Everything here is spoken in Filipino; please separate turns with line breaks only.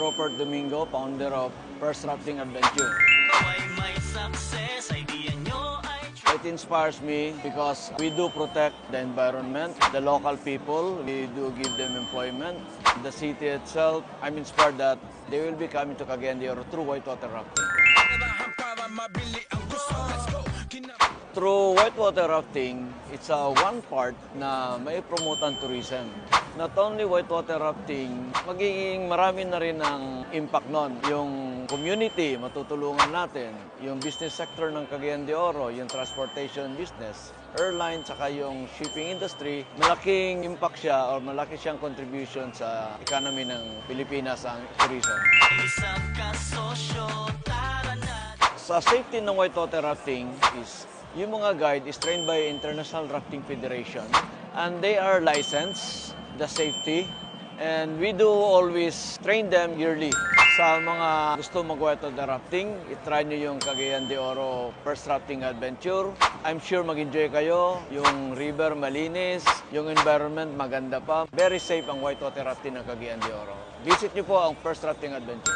Robert Domingo, founder of First Rafting Adventure. It inspires me because we do protect the environment, the local people, we do give them employment. The city itself, I'm inspired that they will be coming to Cagayan de Oro through whitewater rafting. Through whitewater rafting, it's one part na may promote ang tourism. Not only whitewater rafting, magiging marami na rin ang impact nun. Yung community, matutulungan natin. Yung business sector ng Cagayan de Oro, yung transportation business, airline, saka yung shipping industry, malaking impact siya or malaki siyang contribution sa economy ng Pilipinas ang tourism. Sa safety ng whitewater rafting is yung mga guide is trained by International Rafting Federation and they are licensed, the safety, and we do always train them yearly. Sa mga gusto mag-whitewater rafting, itry nyo yung Cagayan de Oro First Rafting Adventure. I'm sure mag-enjoy kayo. Yung river malinis, yung environment maganda pa. Very safe ang whitewater rafting ng Cagayan de Oro. Visit nyo po ang First Rafting Adventure.